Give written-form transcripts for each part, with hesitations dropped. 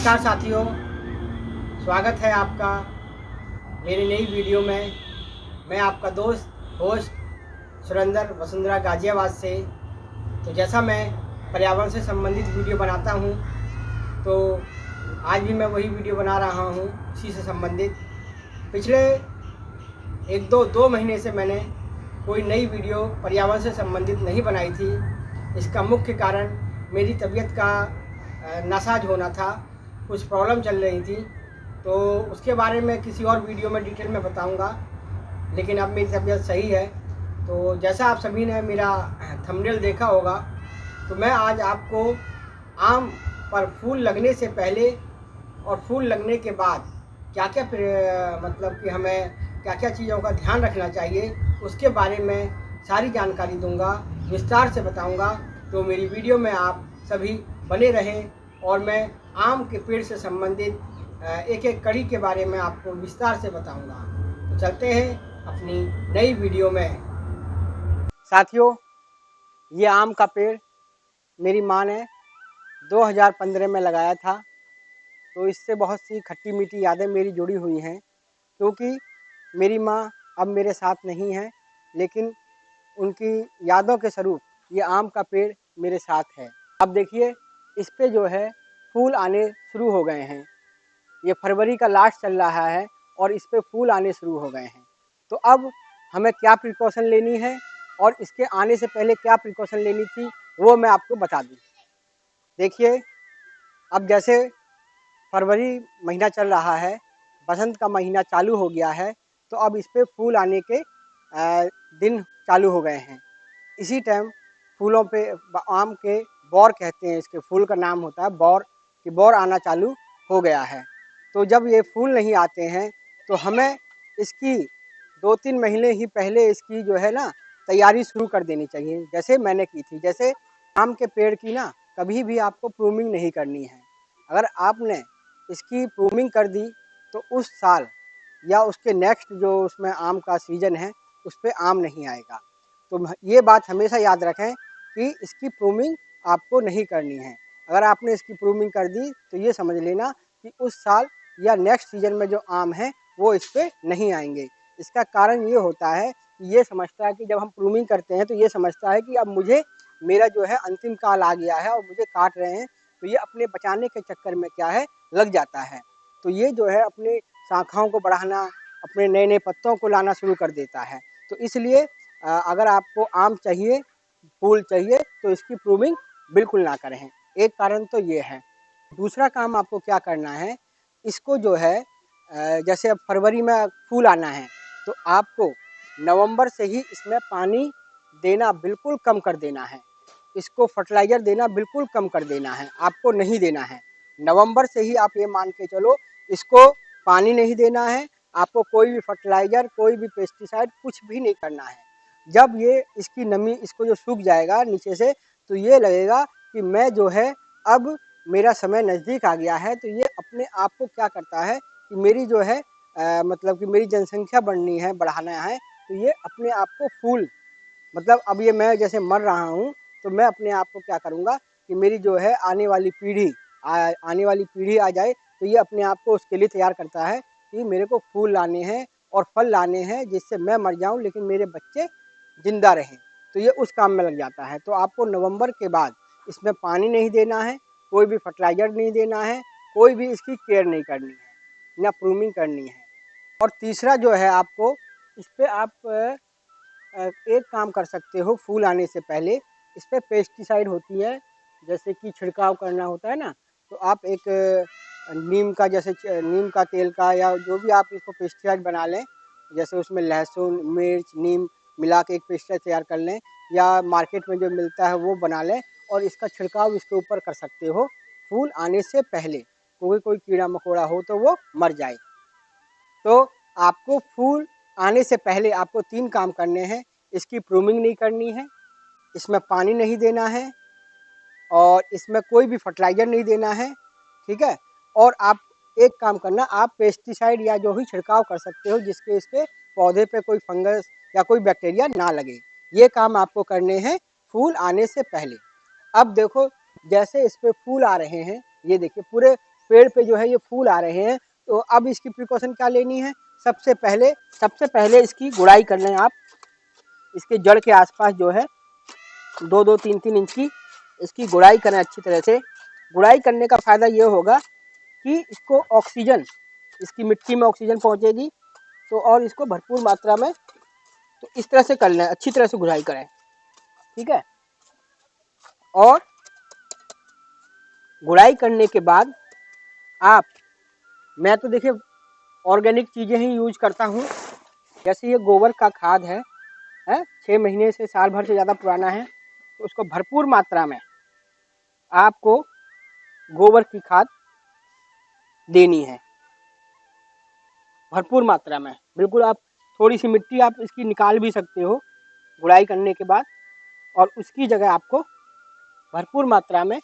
नमस्कार साथियों, स्वागत है आपका मेरी नई वीडियो में। मैं आपका दोस्त होस्ट सुरेंद्र वसुंधरा गाजियाबाद से। तो जैसा मैं पर्यावरण से संबंधित वीडियो बनाता हूं, तो आज भी मैं वही वीडियो बना रहा हूं इसी से संबंधित। पिछले दो महीने से मैंने कोई नई वीडियो पर्यावरण से संबंधित नहीं बनाई थी। इसका मुख्य कारण मेरी तबीयत का नासाज होना था, कुछ प्रॉब्लम चल रही थी, तो उसके बारे में किसी और वीडियो में डिटेल में बताऊंगा। लेकिन अब मेरी तबीयत सही है। तो जैसा आप सभी ने मेरा थंबनेल देखा होगा, तो मैं आज आपको आम पर फूल लगने से पहले और फूल लगने के बाद क्या क्या मतलब कि हमें क्या क्या चीज़ों का ध्यान रखना चाहिए, उसके बारे में सारी जानकारी दूंगा, विस्तार से बताऊंगा। तो मेरी वीडियो में आप सभी बने रहें और मैं आम के पेड़ से संबंधित एक एक कड़ी के बारे में आपको विस्तार से बताऊंगा। तो चलते हैं अपनी नई वीडियो में। साथियों, ये आम का पेड़ मेरी माँ ने 2015 में लगाया था। तो इससे बहुत सी खट्टी मीठी यादें मेरी जुड़ी हुई हैं, क्योंकि मेरी माँ अब मेरे साथ नहीं है, लेकिन उनकी यादों के स्वरूप ये आम का पेड़ मेरे साथ है। अब देखिए, इस पे जो है फूल आने शुरू हो गए हैं। ये फरवरी का लास्ट चल रहा है और इस पे फूल आने शुरू हो गए हैं। तो अब हमें क्या प्रिकॉशन लेनी है और इसके आने से पहले क्या प्रिकॉशन लेनी थी, वो मैं आपको बता दूँ। देखिए, अब जैसे फरवरी महीना चल रहा है, बसंत का महीना चालू हो गया है, तो अब इस पे फूल आने के दिन चालू हो गए हैं। इसी टाइम फूलों पे आम के बौर कहते हैं, इसके फूल का नाम होता है बौर, कि बौर आना चालू हो गया है। तो जब ये फूल नहीं आते हैं, तो हमें इसकी 2-3 महीने ही पहले इसकी जो है ना तैयारी शुरू कर देनी चाहिए, जैसे मैंने की थी। जैसे आम के पेड़ की ना कभी भी आपको प्रूनिंग नहीं करनी है। अगर आपने इसकी प्रूनिंग कर दी, तो उस साल या उसके नेक्स्ट जो उसमें आम का सीजन है, उस पर आम नहीं आएगा। तो ये बात हमेशा याद रखें कि इसकी प्रूनिंग आपको नहीं करनी है। अगर आपने इसकी प्रूनिंग कर दी, तो ये समझ लेना कि उस साल या नेक्स्ट सीजन में जो आम है वो इस पर नहीं आएंगे। इसका कारण ये होता है कि ये समझता है कि जब हम प्रूनिंग करते हैं, तो ये समझता है कि अब मुझे मेरा जो है अंतिम काल आ गया है और मुझे काट रहे हैं। तो ये अपने बचाने के चक्कर में क्या है, लग जाता है। तो ये जो है अपने शाखाओं को बढ़ाना, अपने नए नए पत्तों को लाना शुरू कर देता है। तो इसलिए अगर आपको आम चाहिए, फूल चाहिए, तो इसकी प्रूनिंग बिल्कुल ना करें। एक कारण तो ये है। दूसरा काम आपको क्या करना है, इसको जो है जैसे अब फरवरी में फूल आना है, तो आपको नवंबर से ही इसमें पानी देना बिल्कुल कम कर देना है। इसको फर्टिलाइज़र देना बिल्कुल कम कर देना है, आपको नहीं देना है। नवंबर से ही आप ये मान के चलो, इसको पानी नहीं देना है, आपको कोई भी फर्टिलाइज़र, कोई भी पेस्टिसाइड कुछ भी नहीं करना है। जब ये इसकी नमी इसको जो सूख जाएगा नीचे से, तो ये लगेगा कि मैं जो है अब मेरा समय नज़दीक आ गया है। तो ये अपने आप को क्या करता है कि मेरी जो है मतलब कि मेरी जनसंख्या बढ़नी है, बढ़ाना है, तो ये अपने आप को फूल, मतलब अब ये मैं जैसे मर रहा हूँ, तो मैं अपने आप को क्या करूँगा कि मेरी जो है आने वाली पीढ़ी आ जाए, तो ये अपने आप को उसके लिए तैयार करता है कि मेरे को फूल लाने हैं और फल लाने हैं, जिससे मैं मर जाऊँ लेकिन मेरे बच्चे जिंदा रहें। तो ये उस काम में लग जाता है। तो आपको नवंबर के बाद इसमें पानी नहीं देना है, कोई भी फर्टिलाइज़र नहीं देना है, कोई भी इसकी केयर नहीं करनी है, ना प्रूनिंग करनी है। और तीसरा जो है, आपको इस पर आप एक काम कर सकते हो। फूल आने से पहले इस पर पेस्टिसाइड होती है, जैसे कि छिड़काव करना होता है ना, तो आप एक नीम का, जैसे नीम का तेल का, या जो भी आप इसको पेस्टिसाइड बना लें, जैसे उसमें लहसुन, मिर्च, नीम मिला के एक पेस्टिसाइड तैयार कर लें, या मार्केट में जो मिलता है वो बना लें, और इसका छिड़काव इसके ऊपर कर सकते हो फूल आने से पहले, क्योंकि कोई कीड़ा मकोड़ा हो तो वो मर जाए। तो आपको फूल आने से पहले आपको 3 काम करने हैं। इसकी प्रूनिंग नहीं करनी है, इसमें पानी नहीं देना है, और इसमें कोई भी फर्टिलाइज़र नहीं देना है, ठीक है? और आप एक काम करना, आप पेस्टिसाइड या जो भी छिड़काव कर सकते हो जिसके इसके पौधे पे कोई फंगस या कोई बैक्टीरिया ना लगे। ये काम आपको करने हैं फूल आने से पहले। अब देखो, जैसे इस पे फूल आ रहे हैं, ये देखिए पूरे पेड़ पे जो है ये फूल आ रहे हैं। तो अब इसकी प्रिकॉशन क्या लेनी है, सबसे पहले इसकी गुड़ाई कर लें आप। इसके जड़ के आसपास जो है 2-2, 3-3 इंच की इसकी गुड़ाई करें अच्छी तरह से। गुड़ाई करने का फ़ायदा ये होगा कि इसको ऑक्सीजन, इसकी मिट्टी में ऑक्सीजन पहुंचेगी, तो और इसको भरपूर मात्रा में, तो इस तरह से कर लें, अच्छी तरह से गुड़ाई करें, ठीक है। और गुड़ाई करने के बाद आप, मैं तो देखिए ऑर्गेनिक चीज़ें ही यूज करता हूँ। जैसे ये गोबर का खाद है 6 महीने से साल भर से ज़्यादा पुराना है, तो उसको भरपूर मात्रा में आपको गोबर की खाद देनी है, भरपूर मात्रा में। बिल्कुल आप थोड़ी सी मिट्टी आप इसकी निकाल भी सकते हो गुड़ाई करने के बाद, और उसकी जगह आपको भरपूर मात्रा में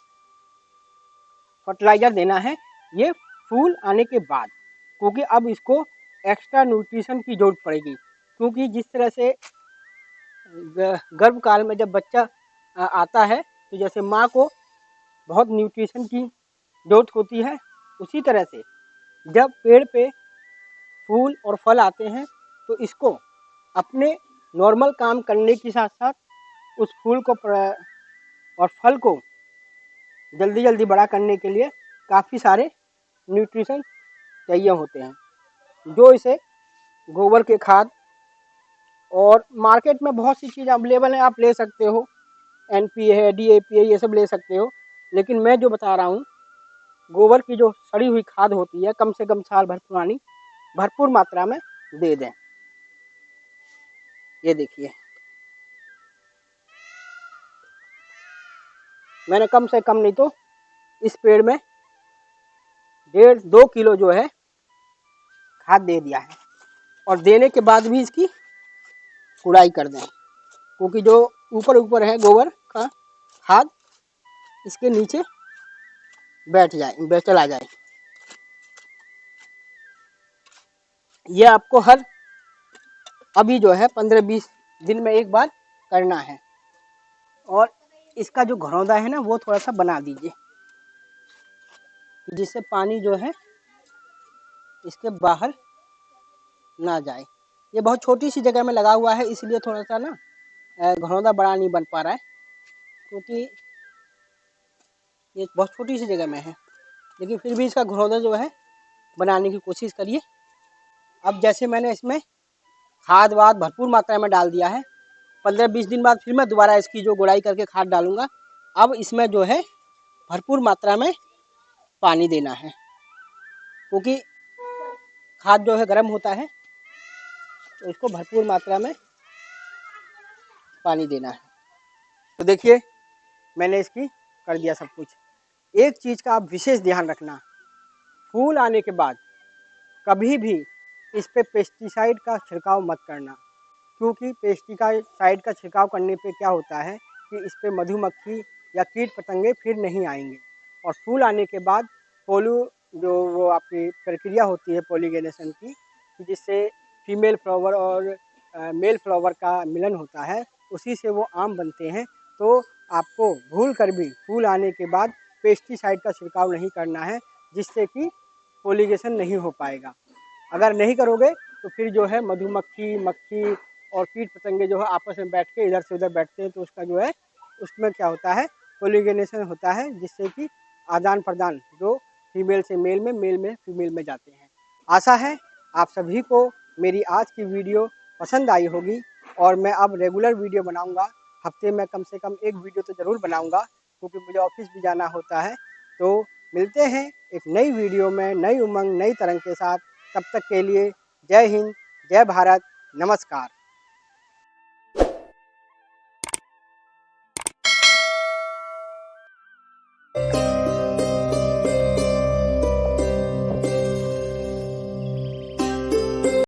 फर्टिलाइज़र देना है ये फूल आने के बाद, क्योंकि अब इसको एक्स्ट्रा न्यूट्रिशन की ज़रूरत पड़ेगी। क्योंकि जिस तरह से गर्भ काल में जब बच्चा आता है, तो जैसे माँ को बहुत न्यूट्रिशन की ज़रूरत होती है, उसी तरह से जब पेड़ पे फूल और फल आते हैं, तो इसको अपने नॉर्मल काम करने के साथ साथ उस फूल को और फल को जल्दी जल्दी बड़ा करने के लिए काफ़ी सारे न्यूट्रिशन चाहिए होते हैं, जो इसे गोबर के खाद और मार्केट में बहुत सी चीज़ अवेलेबल है, आप ले सकते हो, NP है, DAP है, ये सब ले सकते हो। लेकिन मैं जो बता रहा हूँ, गोबर की जो सड़ी हुई खाद होती है, कम से कम साल भर पुरानी, भरपूर मात्रा में दे दें। ये देखिए मैंने कम से कम नहीं तो इस पेड़ में 1.5-2 किलो जो है खाद दे दिया है। और देने के बाद भी इसकी गुड़ाई कर दें, क्योंकि जो ऊपर है गोबर का खाद इसके नीचे चला जाए। ये आपको हर अभी जो है 15-20 दिन में एक बार करना है। और इसका जो घरौंदा है ना, वो थोड़ा सा बना दीजिए, जिससे पानी जो है इसके बाहर ना जाए। ये बहुत छोटी सी जगह में लगा हुआ है, इसलिए थोड़ा सा ना घरौंदा बड़ा नहीं बन पा रहा है, क्योंकि ये बहुत छोटी सी जगह में है। लेकिन फिर भी इसका घरौंदा जो है बनाने की कोशिश करिए। अब जैसे मैंने इसमें खाद वाद भरपूर मात्रा में डाल दिया है, 15-20 दिन बाद फिर मैं दोबारा इसकी जो गुड़ाई करके खाद डालूंगा। अब इसमें जो है भरपूर मात्रा में पानी देना है, क्योंकि खाद जो है गर्म होता है, तो इसको भरपूर मात्रा में पानी देना है। तो देखिए मैंने इसकी कर दिया सब कुछ। एक चीज़ का आप विशेष ध्यान रखना, फूल आने के बाद कभी भी इस पे पेस्टिसाइड का छिड़काव मत करना, क्योंकि पेस्टिसाइड का छिड़काव करने पे क्या होता है कि इस पे मधुमक्खी या कीट पतंगे फिर नहीं आएंगे। और फूल आने के बाद जो वो आपकी प्रक्रिया होती है पॉलिनेशन की, जिससे फीमेल फ्लावर और मेल फ्लावर का मिलन होता है, उसी से वो आम बनते हैं। तो आपको भूल कर भी फूल आने के बाद पेस्टिसाइड का छिड़काव नहीं करना है, जिससे कि पॉलिनेशन नहीं हो पाएगा। अगर नहीं करोगे तो फिर जो है मधुमक्खी, मक्खी और कीट पतंगे जो है आपस में बैठ के इधर से उधर बैठते हैं, तो उसका जो है उसमें क्या होता है, पॉलिनेशन होता है, जिससे कि आदान प्रदान जो फीमेल से मेल में, मेल में फीमेल में जाते हैं। आशा है आप सभी को मेरी आज की वीडियो पसंद आई होगी, और मैं अब रेगुलर वीडियो बनाऊंगा। हफ्ते में कम से कम एक वीडियो तो ज़रूर बनाऊंगा, क्योंकि मुझे ऑफिस भी जाना होता है। तो मिलते हैं एक नई वीडियो में, नई उमंग, नई तरंग के साथ। तब तक के लिए जय हिंद, जय भारत, नमस्कार।